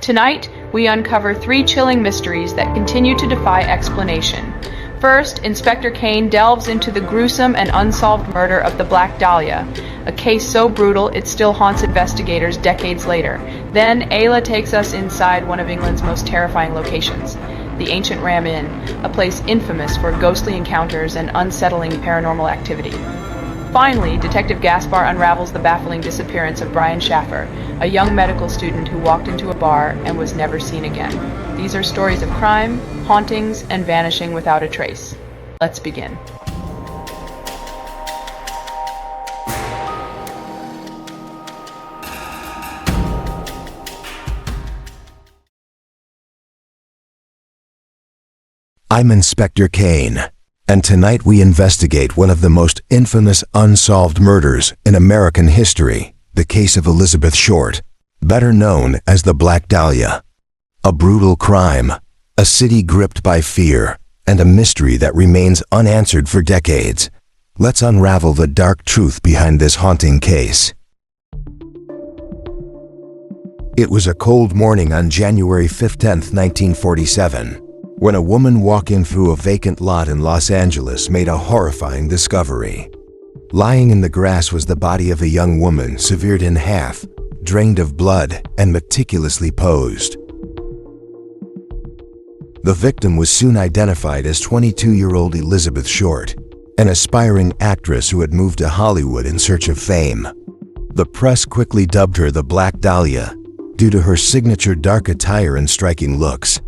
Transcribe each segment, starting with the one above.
Tonight, we uncover 3 chilling mysteries that continue to defy explanation. First, Inspector Kane delves into the gruesome and unsolved murder of the Black Dahlia, a case so brutal it still haunts investigators decades later. Then, Ayla takes us inside one of England's most terrifying locations, the ancient Ram Inn, a place infamous for ghostly encounters and unsettling paranormal activity. Finally, Detective Gaspar unravels the baffling disappearance of Brian Shaffer, a young medical student who walked into a bar and was never seen again. These are stories of crime, hauntings, and vanishing without a trace. Let's begin. I'm Inspector Kane, and tonight we investigate one of the most infamous unsolved murders in American history, the case of Elizabeth Short, better known as the Black Dahlia. A brutal crime, a city gripped by fear, and a mystery that remains unanswered for decades. Let's unravel the dark truth behind this haunting case. It was a cold morning on January 15, 1947. When a woman walking through a vacant lot in Los Angeles made a horrifying discovery. Lying in the grass was the body of a young woman severed in half, drained of blood, and meticulously posed. The victim was soon identified as 22-year-old Elizabeth Short, an aspiring actress who had moved to Hollywood in search of fame. The press quickly dubbed her the Black Dahlia due to her signature dark attire and striking looks.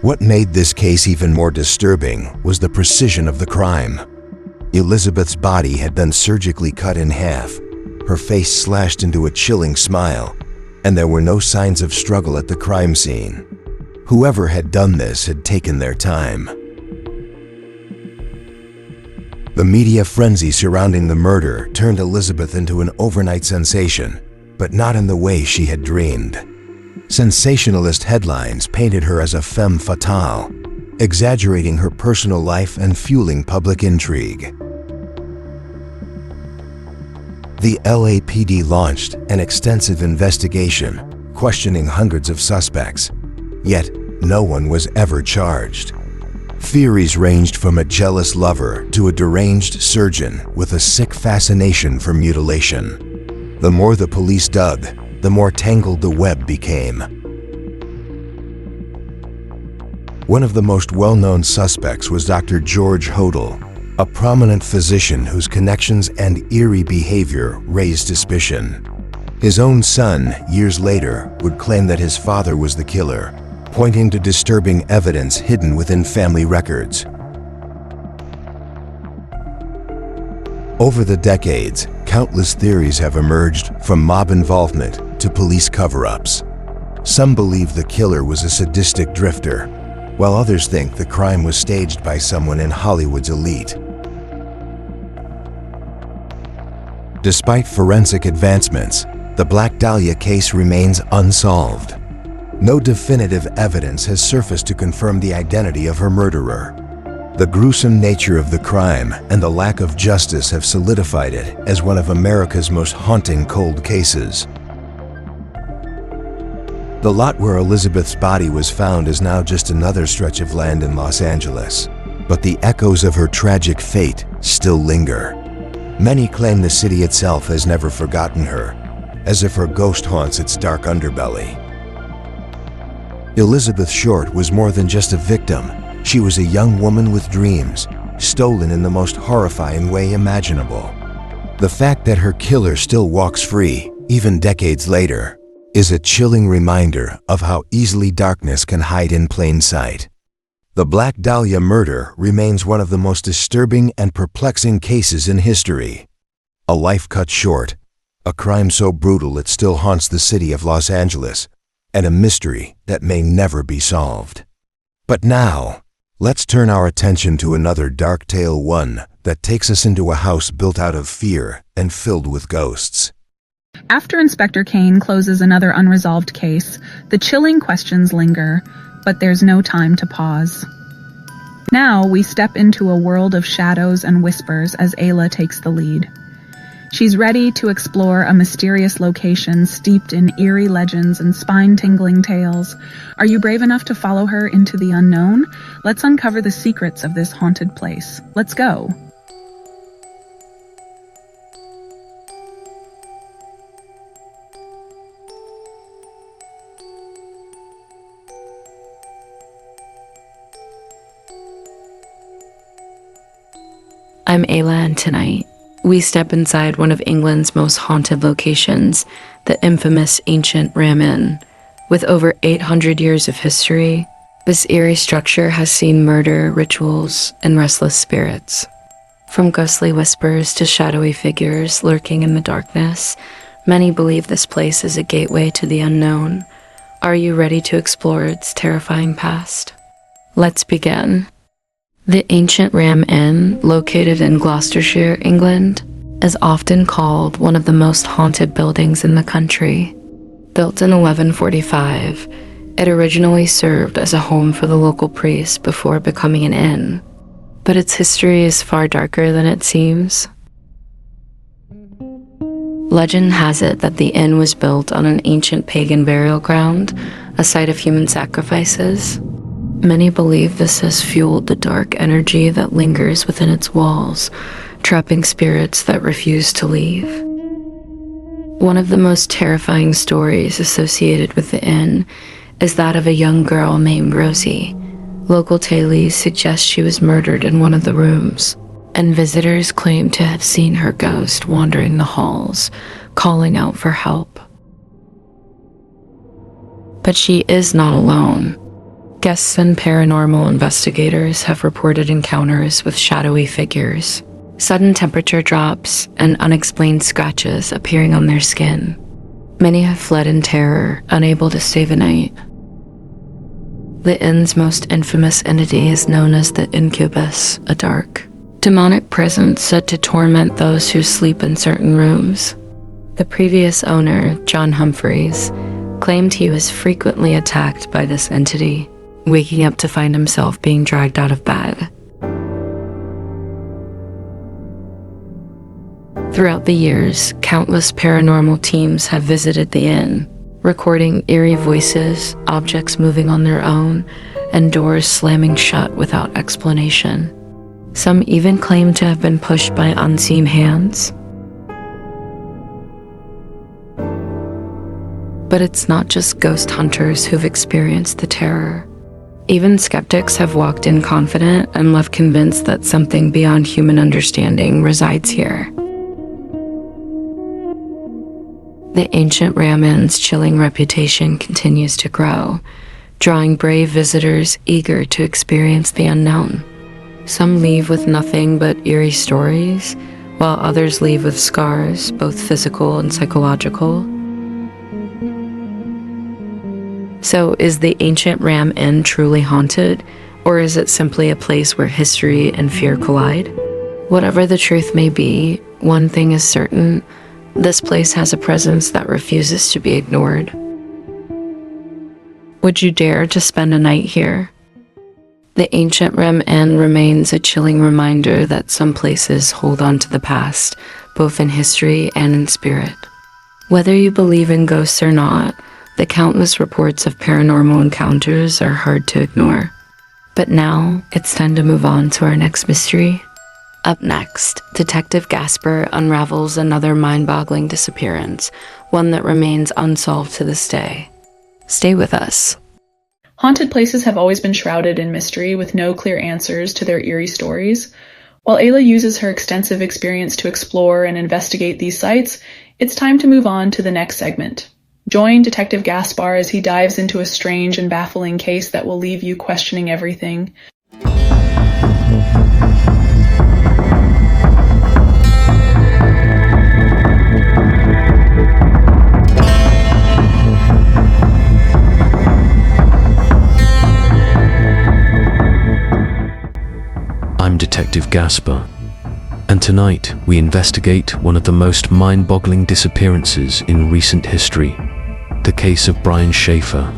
What made this case even more disturbing was the precision of the crime. Elizabeth's body had been surgically cut in half, her face slashed into a chilling smile, and there were no signs of struggle at the crime scene. Whoever had done this had taken their time. The media frenzy surrounding the murder turned Elizabeth into an overnight sensation, but not in the way she had dreamed. Sensationalist headlines painted her as a femme fatale, exaggerating her personal life and fueling public intrigue. The LAPD launched an extensive investigation, questioning hundreds of suspects, yet no one was ever charged. Theories ranged from a jealous lover to a deranged surgeon with a sick fascination for mutilation. The more the police dug, the more tangled the web became. One of the most well-known suspects was Dr. George Hodel, a prominent physician whose connections and eerie behavior raised suspicion. His own son, years later, would claim that his father was the killer, pointing to disturbing evidence hidden within family records. Over the decades, countless theories have emerged, from mob involvement to police cover-ups. Some believe the killer was a sadistic drifter, while others think the crime was staged by someone in Hollywood's elite. Despite forensic advancements, the Black Dahlia case remains unsolved. No definitive evidence has surfaced to confirm the identity of her murderer. The gruesome nature of the crime and the lack of justice have solidified it as one of America's most haunting cold cases. The lot where Elizabeth's body was found is now just another stretch of land in Los Angeles, but the echoes of her tragic fate still linger. Many claim the city itself has never forgotten her, as if her ghost haunts its dark underbelly. Elizabeth Short was more than just a victim. She was a young woman with dreams, stolen in the most horrifying way imaginable. The fact that her killer still walks free, even decades later, is a chilling reminder of how easily darkness can hide in plain sight. The Black Dahlia murder remains one of the most disturbing and perplexing cases in history. A life cut short, a crime so brutal it still haunts the city of Los Angeles, and a mystery that may never be solved. But now, let's turn our attention to another dark tale, one that takes us into a house built out of fear and filled with ghosts. After Inspector Kane closes another unresolved case, the chilling questions linger, but there's no time to pause. Now we step into a world of shadows and whispers as Ayla takes the lead. She's ready to explore a mysterious location steeped in eerie legends and spine-tingling tales. Are you brave enough to follow her into the unknown? Let's uncover the secrets of this haunted place. Let's go. I'm Ayla, and tonight, we step inside one of England's most haunted locations, the infamous ancient Ram Inn. With over 800 years of history, this eerie structure has seen murder, rituals, and restless spirits. From ghostly whispers to shadowy figures lurking in the darkness, many believe this place is a gateway to the unknown. Are you ready to explore its terrifying past? Let's begin. The ancient Ram Inn, located in Gloucestershire, England, is often called one of the most haunted buildings in the country. Built in 1145, it originally served as a home for the local priests before becoming an inn. But its history is far darker than it seems. Legend has it that the inn was built on an ancient pagan burial ground, a site of human sacrifices. Many believe this has fueled the dark energy that lingers within its walls, trapping spirits that refuse to leave. One of the most terrifying stories associated with the inn is that of a young girl named Rosie. Local tales suggest she was murdered in one of the rooms, and visitors claim to have seen her ghost wandering the halls, calling out for help. But she is not alone. Guests and paranormal investigators have reported encounters with shadowy figures, sudden temperature drops, and unexplained scratches appearing on their skin. Many have fled in terror, unable to stay the night. The inn's most infamous entity is known as the incubus, a dark, demonic presence said to torment those who sleep in certain rooms. The previous owner, John Humphreys, claimed he was frequently attacked by this entity, waking up to find himself being dragged out of bed. Throughout the years, countless paranormal teams have visited the inn, recording eerie voices, objects moving on their own, and doors slamming shut without explanation. Some even claim to have been pushed by unseen hands. But it's not just ghost hunters who've experienced the terror. Even skeptics have walked in confident and left convinced that something beyond human understanding resides here. The ancient Ram Inn's chilling reputation continues to grow, drawing brave visitors eager to experience the unknown. Some leave with nothing but eerie stories, while others leave with scars, both physical and psychological. So, is the ancient Ram Inn truly haunted, or is it simply a place where history and fear collide? Whatever the truth may be, one thing is certain: this place has a presence that refuses to be ignored. Would you dare to spend a night here? The ancient Ram Inn remains a chilling reminder that some places hold on to the past, both in history and in spirit. Whether you believe in ghosts or not, the countless reports of paranormal encounters are hard to ignore. But now, it's time to move on to our next mystery. Up next, Detective Gaspar unravels another mind-boggling disappearance, one that remains unsolved to this day. Stay with us. Haunted places have always been shrouded in mystery with no clear answers to their eerie stories. While Ayla uses her extensive experience to explore and investigate these sites, it's time to move on to the next segment. Join Detective Gaspar as he dives into a strange and baffling case that will leave you questioning everything. I'm Detective Gaspar, and tonight we investigate one of the most mind-boggling disappearances in recent history. The case of Brian Shaffer.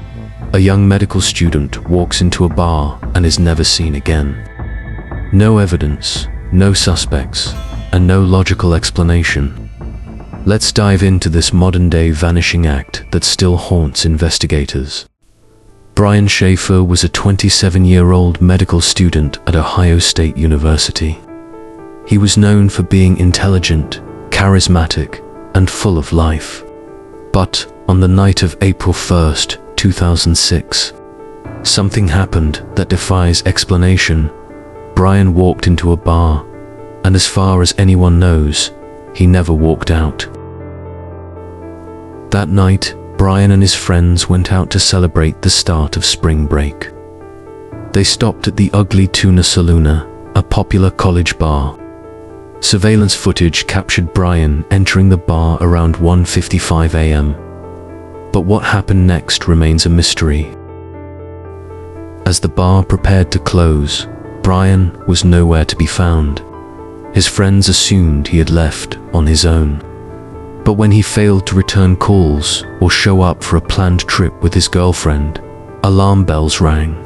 A young medical student walks into a bar and is never seen again. No evidence, no suspects, and no logical explanation. Let's dive into this modern-day vanishing act that still haunts investigators. Brian Shaffer was a 27-year-old medical student at Ohio State University. He was known for being intelligent, charismatic, and full of life. But on the night of April 1st, 2006, something happened that defies explanation. Brian walked into a bar, and as far as anyone knows, he never walked out. That night, Brian and his friends went out to celebrate the start of spring break. They stopped at the Ugly Tuna Saloona, a popular college bar. Surveillance footage captured Brian entering the bar around 1:55 a.m. But what happened next remains a mystery. As the bar prepared to close, Brian was nowhere to be found. His friends assumed he had left on his own. But when he failed to return calls or show up for a planned trip with his girlfriend, alarm bells rang.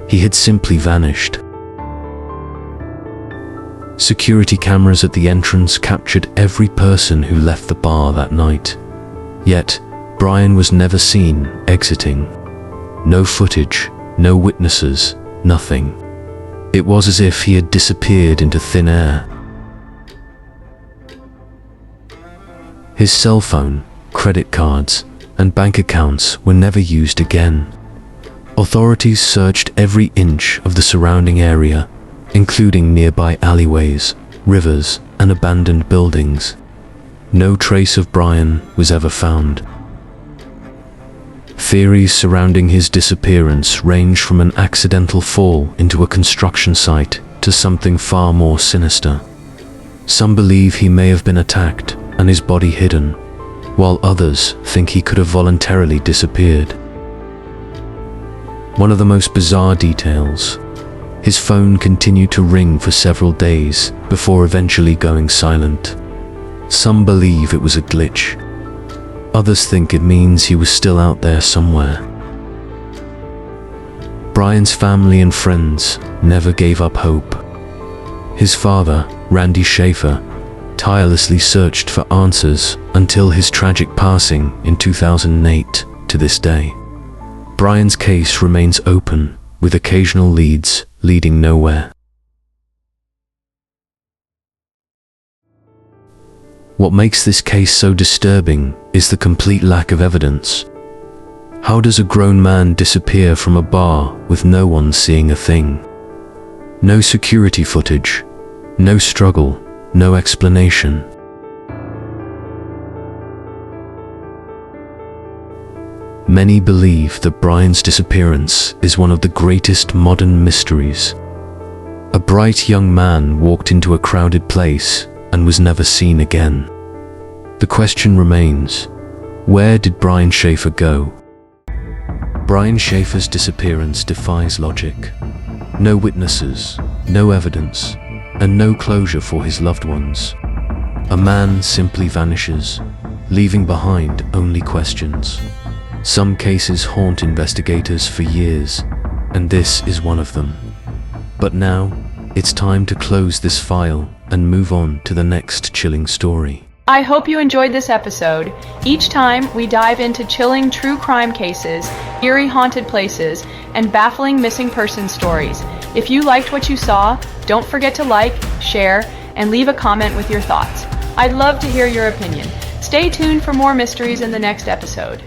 He had simply vanished. Security cameras at the entrance captured every person who left the bar that night. Yet, Brian was never seen exiting. No footage, no witnesses, nothing. It was as if he had disappeared into thin air. His cell phone, credit cards, and bank accounts were never used again. Authorities searched every inch of the surrounding area, including nearby alleyways, rivers, and abandoned buildings. No trace of Brian was ever found. Theories surrounding his disappearance range from an accidental fall into a construction site to something far more sinister. Some believe he may have been attacked and his body hidden, while others think he could have voluntarily disappeared. One of the most bizarre details: his phone continued to ring for several days before eventually going silent. Some believe it was a glitch. Others think it means he was still out there somewhere. Brian's family and friends never gave up hope. His father, Randy Shaffer, tirelessly searched for answers until his tragic passing in 2008 to this day. Brian's case remains open, with occasional leads leading nowhere. What makes this case so disturbing is the complete lack of evidence. How does a grown man disappear from a bar with no one seeing a thing? No security footage, no struggle, no explanation. Many believe that Brian's disappearance is one of the greatest modern mysteries. A bright young man walked into a crowded place and was never seen again. The question remains, where did Brian Shaffer go? Brian Shaffer's disappearance defies logic. No witnesses, no evidence, and no closure for his loved ones. A man simply vanishes, leaving behind only questions. Some cases haunt investigators for years, and this is one of them. But now, it's time to close this file and move on to the next chilling story. I hope you enjoyed this episode. Each time, we dive into chilling true crime cases, eerie haunted places, and baffling missing person stories. If you liked what you saw, don't forget to like, share, and leave a comment with your thoughts. I'd love to hear your opinion. Stay tuned for more mysteries in the next episode.